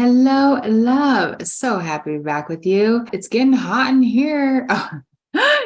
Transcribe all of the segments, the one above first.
Hello, love. So happy to be back with you. It's getting hot in here.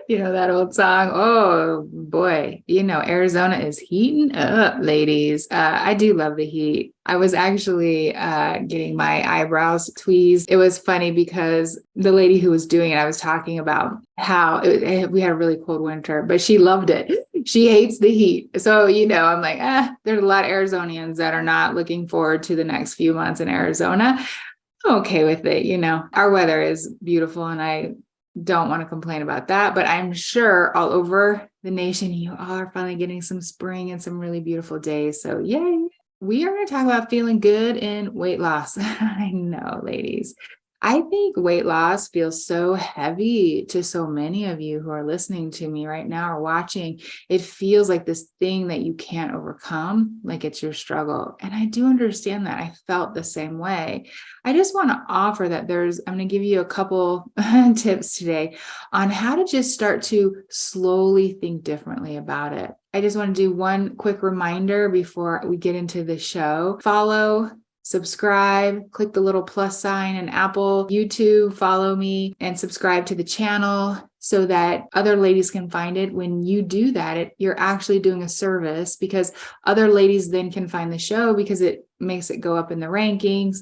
You know that old song? Oh boy, Arizona is heating up, ladies. I do love the heat. I was actually getting my eyebrows tweezed. It was funny because the lady who was doing it, I was talking about how we had a really cold winter, but she loved it. She hates the heat. So, I'm like, there's a lot of Arizonians that are not looking forward to the next few months in Arizona. I'm okay with it. Our weather is beautiful and I don't want to complain about that, but I'm sure all over the nation, you all are finally getting some spring and some really beautiful days. So, yay. We are going to talk about feeling good in weight loss. I know, ladies. I think weight loss feels so heavy to so many of you who are listening to me right now or watching. It feels like this thing that you can't overcome, like it's your struggle. And I do understand that. I felt the same way. I just want to offer that I'm going to give you a couple tips today on how to just start to slowly think differently about it. I just want to do one quick reminder before we get into the show. Follow, subscribe, click the little plus sign in Apple, YouTube, follow me and subscribe to the channel so that other ladies can find it. When you do that, you're actually doing a service because other ladies then can find the show because it makes it go up in the rankings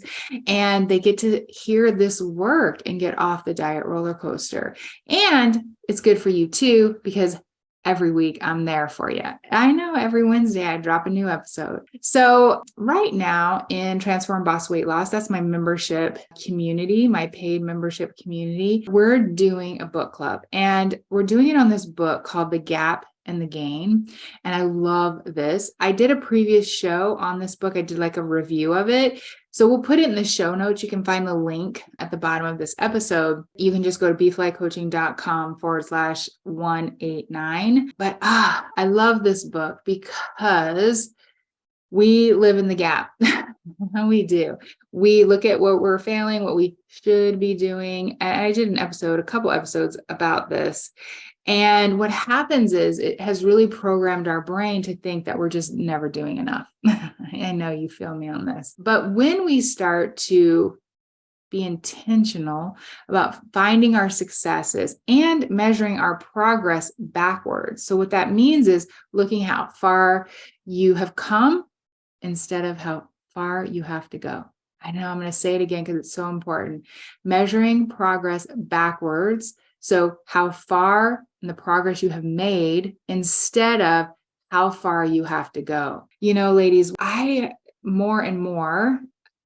and they get to hear this work and get off the diet roller coaster. And it's good for you too, because every week I'm there for you. I know every Wednesday I drop a new episode. So right now in Transform Boss Weight Loss, that's my membership community, my paid membership community. We're doing a book club and we're doing it on this book called The Gap and the Gain. And I love this. I did a previous show on this book. I did like a review of it. So we'll put it in the show notes. You can find the link at the bottom of this episode. You can just go to beeflycoaching.com/189. But I love this book because we live in the gap. We do. We look at what we're failing, what we should be doing. And I did a couple episodes about this. And what happens is it has really programmed our brain to think that we're just never doing enough. I know you feel me on this. But when we start to be intentional about finding our successes and measuring our progress backwards. So what that means is looking how far you have come instead of how far you have to go. I know I'm going to say it again because it's so important. Measuring progress backwards. So how far in the progress you have made instead of how far you have to go. Ladies, I more and more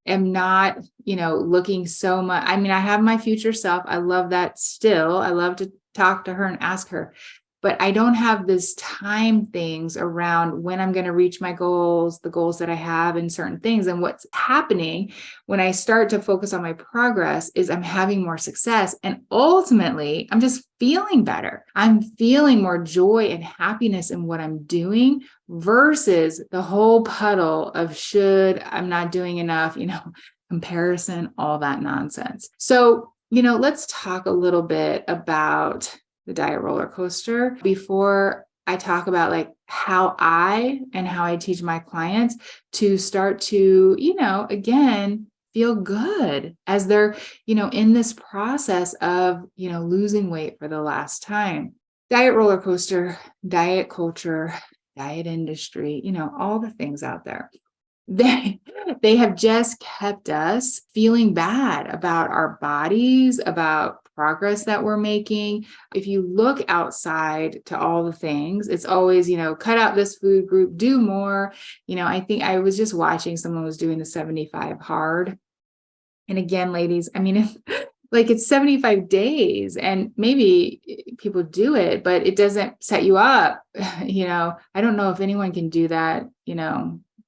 am not, looking so much. I mean, I have my future self. I love that still. I love to talk to her and ask her, but I don't have this time things around when I'm going to reach my goals, the goals that I have in certain things. And what's happening when I start to focus on my progress is I'm having more success. And ultimately, I'm just feeling better. I'm feeling more joy and happiness in what I'm doing versus the whole puddle of I'm not doing enough, comparison, all that nonsense. So, let's talk a little bit about the diet roller coaster before I talk about like how I teach my clients to start to, again, feel good as they're, in this process of, losing weight for the last time. Diet roller coaster, diet culture, diet industry, all the things out there. They have just kept us feeling bad about our bodies, about progress that we're making. If you look outside to all the things, it's always, cut out this food group, do more. I think I was just watching someone was doing the 75 hard. And again, ladies, I mean, like it's 75 days and maybe people do it, but it doesn't set you up. I don't know if anyone can do that,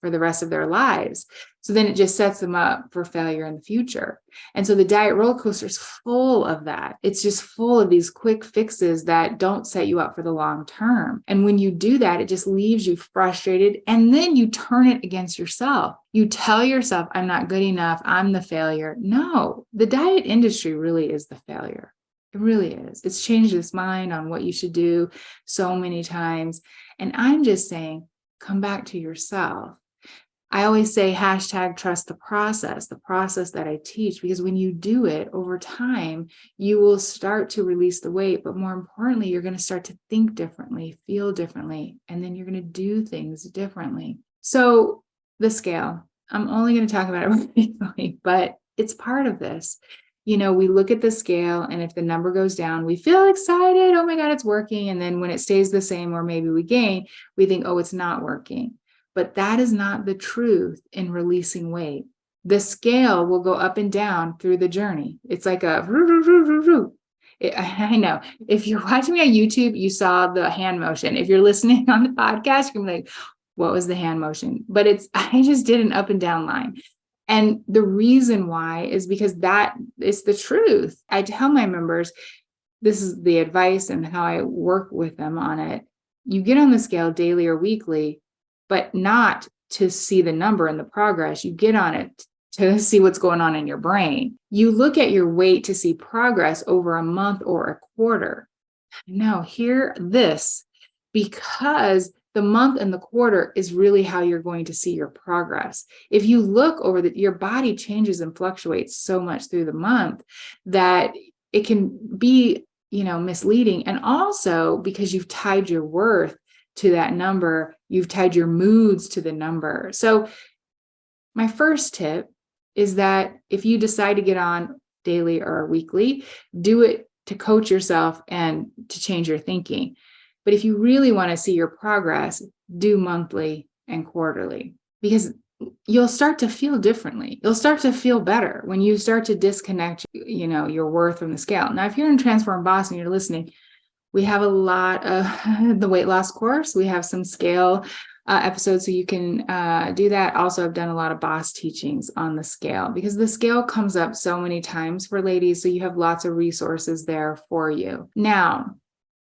for the rest of their lives. So then it just sets them up for failure in the future. And so the diet roller coaster is full of that. It's just full of these quick fixes that don't set you up for the long term. And when you do that, it just leaves you frustrated. And then you turn it against yourself. You tell yourself, I'm not good enough. I'm the failure. No, the diet industry really is the failure. It really is. It's changed its mind on what you should do so many times. And I'm just saying, come back to yourself. I always say hashtag trust the process that I teach, because when you do it over time, you will start to release the weight. But more importantly, you're going to start to think differently, feel differently, and then you're going to do things differently. So the scale, I'm only going to talk about it briefly, but it's part of this. We look at the scale, and if the number goes down, we feel excited. Oh my God, it's working. And then when it stays the same, or maybe we gain, we think, oh, it's not working. But that is not the truth in releasing weight. The scale will go up and down through the journey. It's like a I know. If you're watching me on YouTube, you saw the hand motion. If you're listening on the podcast, you're like, what was the hand motion? But I just did an up and down line. And the reason why is because that is the truth. I tell my members, this is the advice and how I work with them on it. You get on the scale daily or weekly, but not to see the number and the progress. You get on it to see what's going on in your brain. You look at your weight to see progress over a month or a quarter. No, hear this, because the month and the quarter is really how you're going to see your progress. If you look over your body changes and fluctuates so much through the month that it can be, misleading. And also because you've tied your worth to that number, you've tied your moods to the number. So my first tip is that if you decide to get on daily or weekly, do it to coach yourself and to change your thinking. But if you really want to see your progress, do monthly and quarterly, because you'll start to feel differently. You'll start to feel better when you start to disconnect, your worth from the scale. Now, if you're in Transform Boss and you're listening, we have a lot of the weight loss course. We have some scale episodes, so you can do that. Also, I've done a lot of boss teachings on the scale, because the scale comes up so many times for ladies. So you have lots of resources there for you. Now,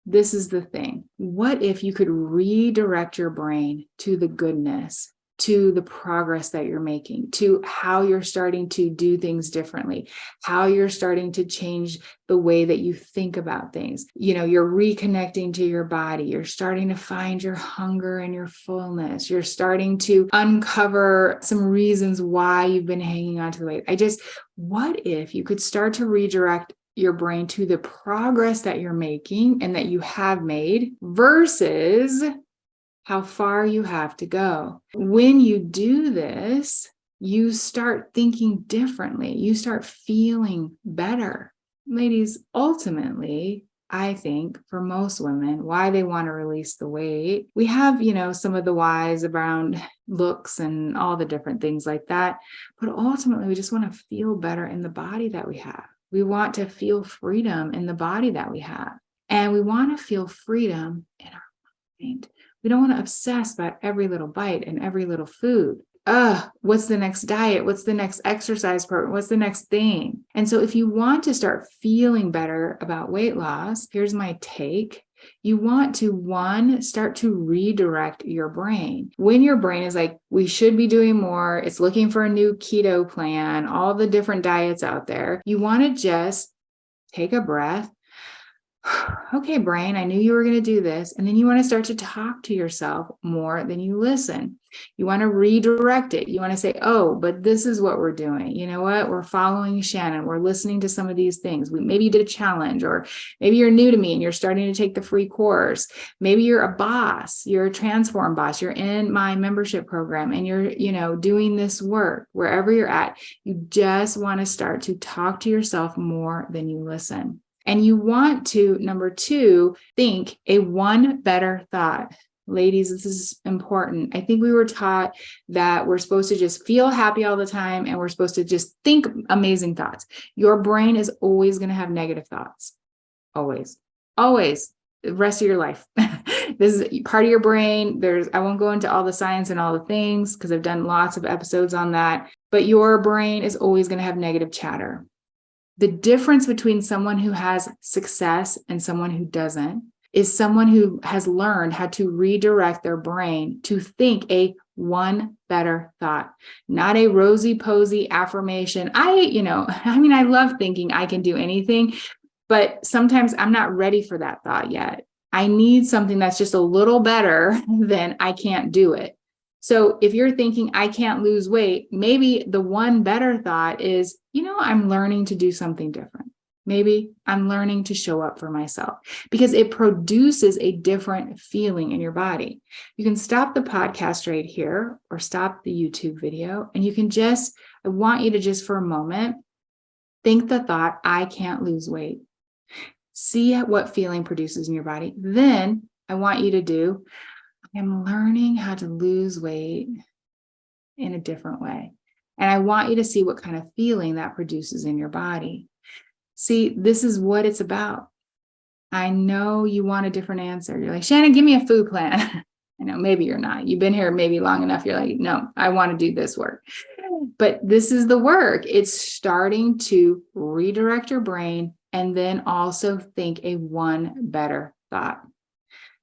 this is the thing. What if you could redirect your brain to the goodness, to the progress that you're making, to how you're starting to do things differently, how you're starting to change the way that you think about things. You're reconnecting to your body. You're starting to find your hunger and your fullness. You're starting to uncover some reasons why you've been hanging on to the weight. What if you could start to redirect your brain to the progress that you're making and that you have made versus how far you have to go? When you do this, you start thinking differently. You start feeling better. Ladies, ultimately, I think for most women, why they want to release the weight, we have, some of the whys around looks and all the different things like that. But ultimately, we just want to feel better in the body that we have. We want to feel freedom in the body that we have. And we want to feel freedom in our mind. We don't want to obsess about every little bite and every little food. What's the next diet? What's the next exercise program? What's the next thing? And so if you want to start feeling better about weight loss, here's my take. You want to, one, start to redirect your brain. When your brain is like, we should be doing more, it's looking for a new keto plan, all the different diets out there, you want to just take a breath. Okay, brain, I knew you were going to do this. And then you want to start to talk to yourself more than you listen. You want to redirect it. You want to say, oh, but this is what we're doing. You know what? We're following Shannon. We're listening to some of these things. Maybe you did a challenge, or maybe you're new to me and you're starting to take the free course. Maybe you're a boss. You're a Transform Boss. You're in my membership program and you're, doing this work wherever you're at. You just want to start to talk to yourself more than you listen. And you want to, number two, think a one better thought. Ladies, this is important. I think we were taught that we're supposed to just feel happy all the time and we're supposed to just think amazing thoughts. Your brain is always going to have negative thoughts. Always. Always. The rest of your life. This is part of your brain. I won't go into all the science and all the things because I've done lots of episodes on that. But your brain is always going to have negative chatter. The difference between someone who has success and someone who doesn't is someone who has learned how to redirect their brain to think a one better thought, not a rosy posy affirmation. I love thinking I can do anything, but sometimes I'm not ready for that thought yet. I need something that's just a little better than I can't do it. So if you're thinking, I can't lose weight, maybe the one better thought is, I'm learning to do something different. Maybe I'm learning to show up for myself, because it produces a different feeling in your body. You can stop the podcast right here or stop the YouTube video, and I want you to just for a moment, think the thought, I can't lose weight. See what feeling produces in your body. Then I want you to do, I'm learning how to lose weight in a different way. And I want you to see what kind of feeling that produces in your body. See, this is what it's about. I know you want a different answer. You're like, Shannon, give me a food plan. I know maybe you're not. You've been here maybe long enough. You're like, no, I want to do this work. But this is the work. It's starting to redirect your brain and then also think a one better thought.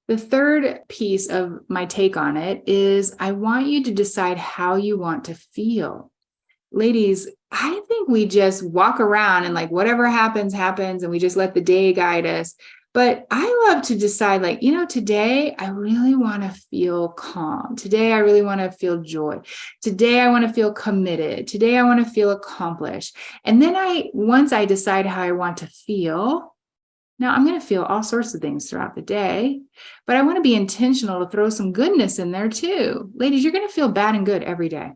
The third piece of my take on it is I want you to decide how you want to feel. Ladies, I think we just walk around and like whatever happens, happens, and we just let the day guide us. But I love to decide, like, today I really want to feel calm. Today I really want to feel joy. Today I want to feel committed. Today I want to feel accomplished. And then once I decide how I want to feel, now I'm going to feel all sorts of things throughout the day, but I want to be intentional to throw some goodness in there too. Ladies, you're going to feel bad and good every day.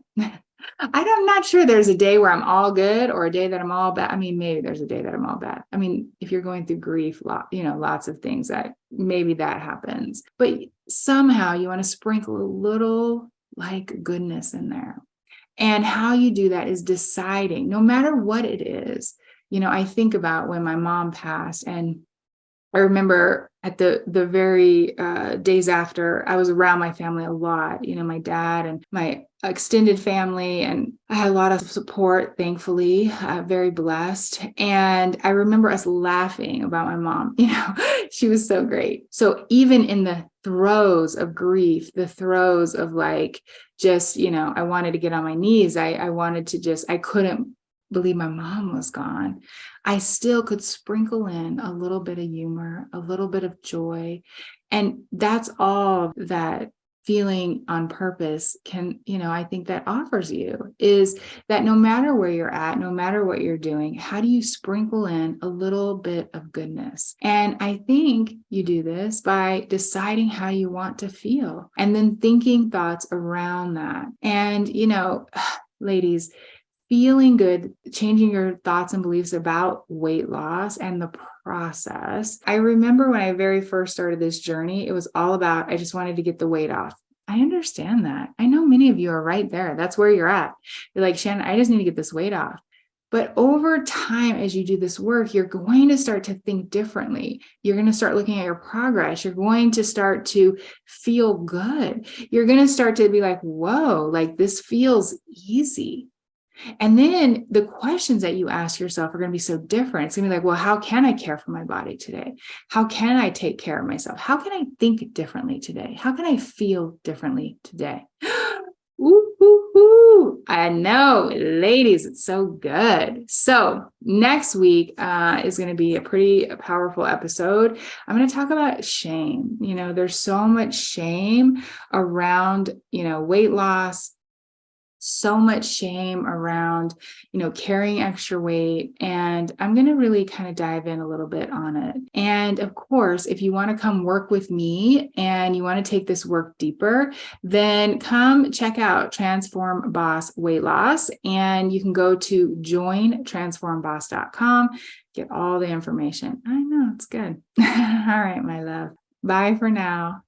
I'm not sure there's a day where I'm all good or a day that I'm all bad. I mean, maybe there's a day that I'm all bad. I mean, if you're going through grief, lots of things that maybe that happens, but somehow you want to sprinkle a little like goodness in there. And how you do that is deciding, no matter what it is. I think about when my mom passed, and I remember at the very days after, I was around my family a lot, my dad and my extended family, and I had a lot of support, thankfully, very blessed. And I remember us laughing about my mom, she was so great. So even in the throes of grief, the throes of like, just, I wanted to get on my knees. I couldn't believe my mom was gone. I still could sprinkle in a little bit of humor, a little bit of joy. And that's all that feeling on purpose can, I think that offers you, is that no matter where you're at, no matter what you're doing, how do you sprinkle in a little bit of goodness? And I think you do this by deciding how you want to feel and then thinking thoughts around that. And, ladies, feeling good, changing your thoughts and beliefs about weight loss and the process. I remember when I very first started this journey, it was all about, I just wanted to get the weight off. I understand that. I know many of you are right there. That's where you're at. You're like, Shannon, I just need to get this weight off. But over time, as you do this work, you're going to start to think differently. You're going to start looking at your progress. You're going to start to feel good. You're going to start to be like, whoa, like this feels easy. And then the questions that you ask yourself are going to be so different. It's going to be like, well, how can I care for my body today? How can I take care of myself? How can I think differently today? How can I feel differently today? Ooh, ooh, ooh. I know, ladies, it's so good. So next week is going to be a pretty powerful episode. I'm going to talk about shame. There's so much shame around, weight loss, so much shame around, carrying extra weight. And I'm going to really kind of dive in a little bit on it. And of course, if you want to come work with me and you want to take this work deeper, then come check out Transform Boss Weight Loss. And you can go to jointransformboss.com, get all the information. I know it's good. All right, my love. Bye for now.